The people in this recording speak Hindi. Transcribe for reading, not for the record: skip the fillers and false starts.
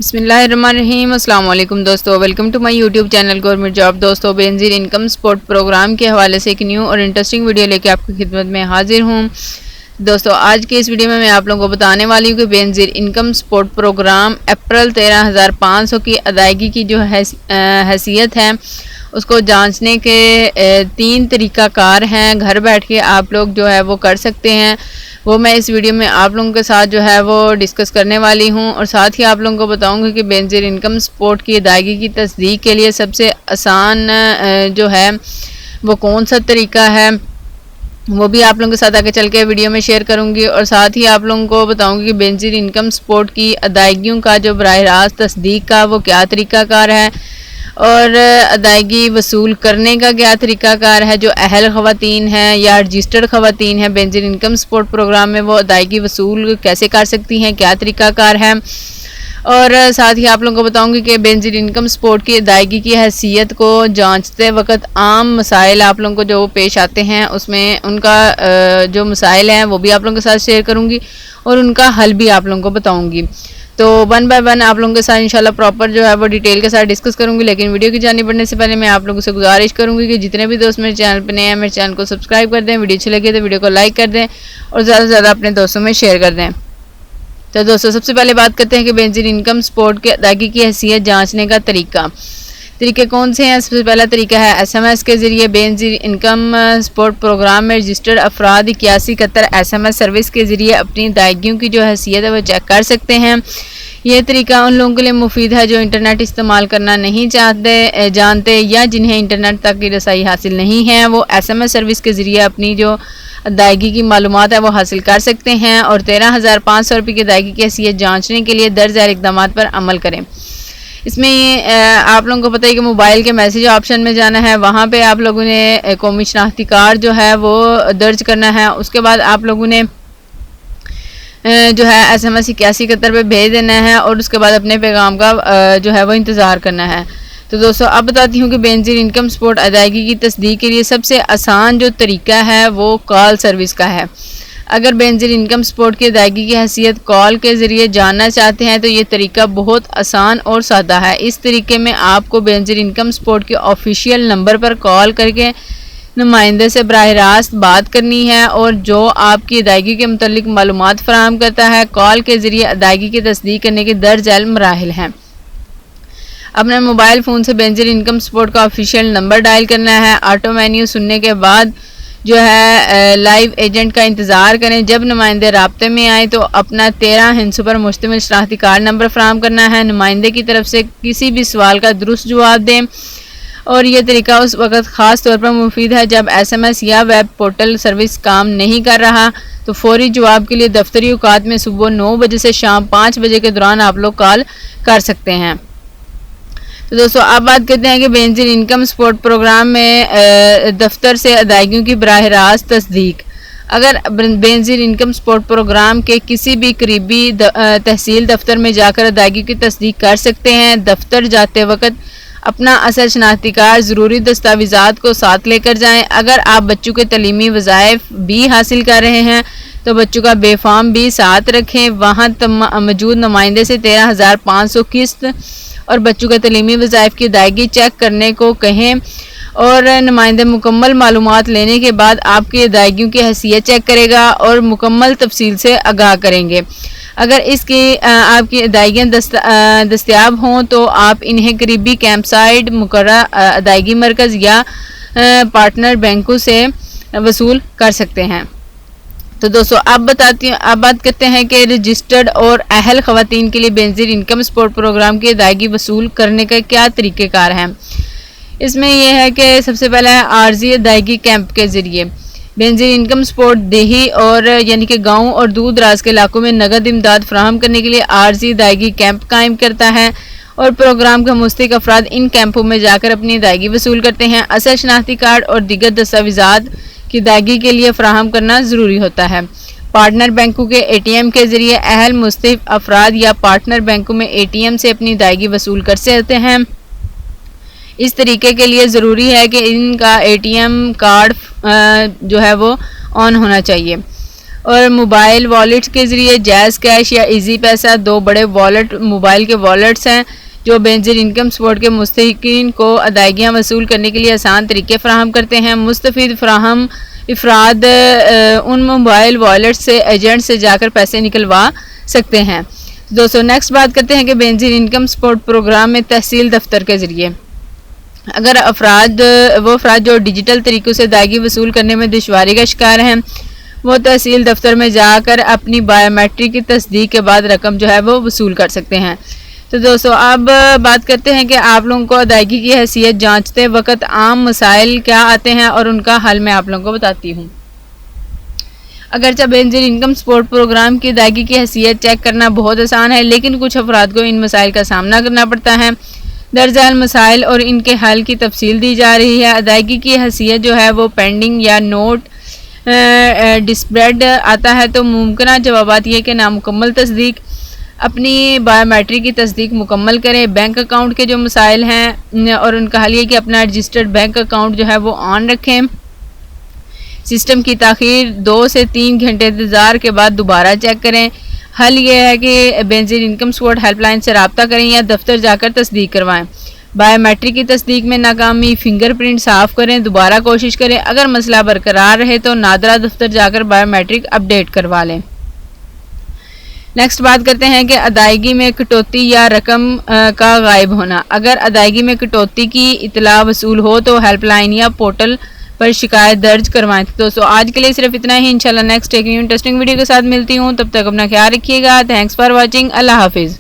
बिस्मिल्लाहिर्रहमानिर्रहीम। अस्सलाम वालेकुम दोस्तों, welcome to my YouTube channel government job. दोस्तों, बेनजीर इनकम सपोर्ट प्रोग्राम के हवाले से एक न्यू और इंटरेस्टिंग वीडियो लेके आपकी खिदमत में हाजिर हूँ। दोस्तों, आज की इस वीडियो में मैं आप लोगों को बताने वाली हूँ कि बेनजीर इनकम सपोर्ट प्रोग्राम अप्रैल 13,500 की अदायगी की जो हैसियत है उसको जांचने के 3 तरीक़ाकार हैं। घर बैठ के आप लोग जो है वो कर सकते हैं, वो मैं इस वीडियो में आप लोगों के साथ जो है वो डिस्कस करने वाली हूँ। और साथ ही आप लोगों को बताऊँगी कि बेनजीर इनकम सपोर्ट की अदायगी की तस्दीक के लिए सबसे आसान जो है वो कौन सा तरीका है, वो भी आप लोगों के साथ आगे चल के वीडियो में शेयर करूंगी। और साथ ही आप लोगों को बताऊंगी कि बेनजीर इनकम सपोर्ट की अदायगियों का जो बराह रास्त तस्दीक का वो क्या तरीक़ाकार है, और अदायगी वसूल करने का क्या तरीक़ाकार है। जो अहल ख़वातीन हैं या रजिस्टर्ड ख़वातीन हैं बेनजीर इनकम सपोर्ट प्रोग्राम में, वो अदायगी वसूल कैसे कर सकती हैं, क्या तरीक़ाकार है। और साथ ही आप लोगों को बताऊंगी कि बेनजीर इनकम सपोर्ट की अदायगी की हैसियत को जांचते वक्त आम मसाइल आप लोगों को जो पेश आते हैं उसमें उनका जो मसाइल हैं वो भी आप लोगों के साथ शेयर करूंगी और उनका हल भी आप लोगों को बताऊंगी। तो वन बाय वन आप लोगों के साथ इंशाल्लाह प्रॉपर जो है वो डिटेल के साथ डिस्कस करूंगी। लेकिन वीडियो की जानी बढ़ने से पहले मैं आप लोगों से गुजारिश करूंगी कि जितने भी दोस्त मेरे चैनल पर नए हैं, मेरे चैनल को सब्सक्राइब कर दें, वीडियो अच्छी लगे तो वीडियो को लाइक कर दें और ज़्यादा से ज़्यादा अपने दोस्तों में शेयर कर दें। तो दोस्तों, सबसे पहले बात करते हैं कि बेनजीर इनकम सपोर्ट के अदायगी की हैसियत जांचने का तरीके कौन से हैं। सबसे पहला तरीका है SMS के ज़रिए बेनजीर इनकम सपोर्ट प्रोग्राम में रजिस्टर्ड अफराद 8171 SMS सर्विस के ज़रिए अपनी अदायगियों की जो हैसियत है वो चेक कर सकते हैं। यह तरीका उन लोगों के लिए मुफीद है जो इंटरनेट इस्तेमाल करना नहीं जानते या जिन्हें इंटरनेट तक की रसाई हासिल नहीं है। वो SMS सर्विस के ज़रिए अपनी जो अदायगी की मालूमात है वो हासिल कर सकते हैं और 13,500 रुपये की अदायगी की हैसियत जांचने के लिए दर्ज झैल इक़दाम पर अमल करें। इसमें ये आप लोगों को पता है कि मोबाइल के मैसेज ऑप्शन में जाना है, वहाँ पे आप लोगों ने कौमी शनाख्ती कार्ड जो है वो दर्ज करना है। उसके बाद आप लोगों ने जो है SMS 8171 पे भेज देना है और उसके बाद अपने पैगाम का जो है वो इंतज़ार करना है। तो दोस्तों, अब बताती हूँ कि बेनजीर इनकम सपोर्ट अदायगी की तस्दीक के लिए सबसे आसान जो तरीका है वो कॉल सर्विस का है। अगर बेनजीर इनकम सपोर्ट की अदायगी की हैसियत कॉल के ज़रिए जानना चाहते हैं तो ये तरीका बहुत आसान और सादा है। इस तरीके में आपको बेनजीर इनकम सपोर्ट के ऑफिशियल नंबर पर कॉल करके नुमाइंदे से बराह रास्त बात करनी है और जो आपकी अदायगी के मुतल्लिक मालूमात फराहम करता है। कॉल के ज़रिए अदायगी की तस्दीक करने के दर्ज झैल मराहिल हैं। अपने मोबाइल फ़ोन से बेनजीर इनकम सपोर्ट का ऑफिशियल नंबर डायल करना है। ऑटो मेन्यू सुनने के बाद जो है लाइव एजेंट का इंतज़ार करें। जब नुमाइंदे राब्ते में आए तो अपना 13 हिंसों पर मुश्तमिल शनाख्ती कार्ड नंबर फराहम करना है। नुमाइंदे की तरफ से किसी भी सवाल का दुरुस्त जवाब दें और यह तरीका उस वक़्त ख़ास तौर पर मुफीद है जब SMS या वेब पोर्टल सर्विस काम नहीं कर रहा। तो फौरी जवाब के लिए दफ्तरी औकात में सुबह 9 बजे से शाम 5 बजे के दौरान आप लोग कॉल कर सकते हैं। तो दोस्तों, अब बात करते हैं कि बेनजीर इनकम सपोर्ट प्रोग्राम में दफ्तर से अदायगियों की बराह रास्त तस्दीक। अगर बेनजीर इनकम सपोर्ट प्रोग्राम के किसी भी करीबी तहसील दफ्तर में जाकर अदायगी की तस्दीक कर सकते हैं। दफ्तर जाते वक्त अपना असल शनाख्ती कार्ड, ज़रूरी दस्तावेज़ात को साथ लेकर जाएं। अगर आप बच्चों के तलीमी वज़ाइफ भी हासिल कर रहे हैं तो बच्चों का बेफाम भी साथ रखें। वहाँ मौजूद नुमाइंदे से 13,500 किस्त और बच्चों के तलीमी वज़ाइफ की अदायगी चेक करने को कहें और नुमाइंदे मुकम्मल मालूमात लेने के बाद आपकी अदायगियों की हैसियत चेक करेगा और मुकम्मल तफसील से आगाह करेंगे। अगर इसकी आपकी अदायगियाँ दस्तयाब हों तो आप इन्हें करीबी कैंप साइट, मुकर्रर अदायगी मरकज़ या पार्टनर बैंकों से वसूल कर सकते हैं। तो दोस्तों, अब बात करते हैं कि रजिस्टर्ड और अहल ख़वातीन के लिए बेनजीर इनकम सपोर्ट प्रोग्राम की अदायगी वसूल करने का क्या तरीक़ेकार हैं। इसमें यह है कि सबसे पहला है आर्जी अदायगी कैंप के ज़रिए। बेनजीर इनकम सपोर्ट देही और यानी कि गाँव और दूर दराज के इलाकों में नगद इमदाद फराहम करने के लिए आर्जी अदायगी कैंप कायम करता है और प्रोग्राम का मुस्तहिक अफराद इन कैंपों में जाकर अपनी अदायगी वसूल करते हैं। असल शनाख्ती कार्ड और दीगर दस्तावेज़ात की अदायगी के लिए फराहम करना ज़रूरी होता है। पार्टनर बैंकों के ATM के ज़रिए अहल मुस्तहिक अफराद या पार्टनर बैंकों में ATM से अपनी अदायगी वसूल कर सकते हैं। इस तरीके के लिए ज़रूरी है कि इनका ATM कार्ड जो है वो ऑन होना चाहिए। और मोबाइल वॉलेट के ज़रिए जैज़ कैश या इजी पैसा 2 बड़े वॉलेट मोबाइल के वॉलेट्स हैं जो बेनज़ीर इनकम सपोर्ट के मुस्तहिकीन को अदायगियाँ वसूल करने के लिए आसान तरीके फ़राहम करते हैं। मुस्तफ़ीद फ़राहम अफराद उन मोबाइल वॉलेट से एजेंट से जाकर पैसे निकलवा सकते हैं। दोस्तों नेक्स्ट बात करते हैं कि बेनज़ीर इनकम सपोर्ट प्रोग्राम में तहसील दफ्तर के ज़रिए अगर अफराद जो डिजिटल तरीक़ों से अदायगी वसूल करने में दुश्वारी का शिकार हैं वो तहसील दफ्तर में जाकर अपनी बायोमेट्रिक की तस्दीक के बाद रकम जो है वो वसूल कर सकते हैं। तो दोस्तों अब बात करते हैं कि आप लोगों को अदायगी की हैसियत जांचते वक्त आम मसाइल क्या आते हैं और उनका हल मैं आप लोगों को बताती हूँ। अगरचे बेनज़ीर इनकम सपोर्ट प्रोग्राम की अदायगी की हैसियत चेक करना बहुत आसान है, लेकिन कुछ अफराद को इन मसाइल का सामना करना पड़ता है। दर्जल मसाइल और इनके हल की तफसील दी जा रही है। अदायगी की हैसियत जो है वो पेंडिंग या नोट डिस्प्रेड आता है तो मुमकिन जवाबात ये कि नामुकम्मल तस्दीक, अपनी बायोमेट्रिक की तस्दीक मुकम्मल करें। बैंक अकाउंट के जो मसाइल हैं और उनका हल ये कि अपना रजिस्टर्ड बैंक अकाउंट जो है वो ऑन रखें। सिस्टम की ताख़ीर 2 से 3 घंटे इंतज़ार के बाद दोबारा चेक करें। हल ये है कि बेनज़ीर इनकम सपोर्ट हेल्पलाइन से रब्ता करें या दफ्तर जाकर तस्दीक करवाएं। बायोमेट्रिक की तस्दीक में नाकामी फिंगरप्रिंट साफ़ करें, दोबारा कोशिश करें। अगर मसला बरकरार रहे तो नादरा दफ्तर जाकर बायोमेट्रिक अपडेट करवा लें। नेक्स्ट बात करते हैं कि अदायगी में कटौती या रकम का गायब होना। अगर अदायगी में कटौती की इतला वसूल हो तो हेल्पलाइन या पोर्टल पर शिकायत दर्ज करवाएं। तो दोस्तों आज के लिए सिर्फ इतना ही। इंशाल्लाह नेक्स्ट एक न्यू इंटरेस्टिंग वीडियो के साथ मिलती हूँ, तब तक अपना ख्याल रखिएगा। Thanks for watching. अल्लाह हाफिज़।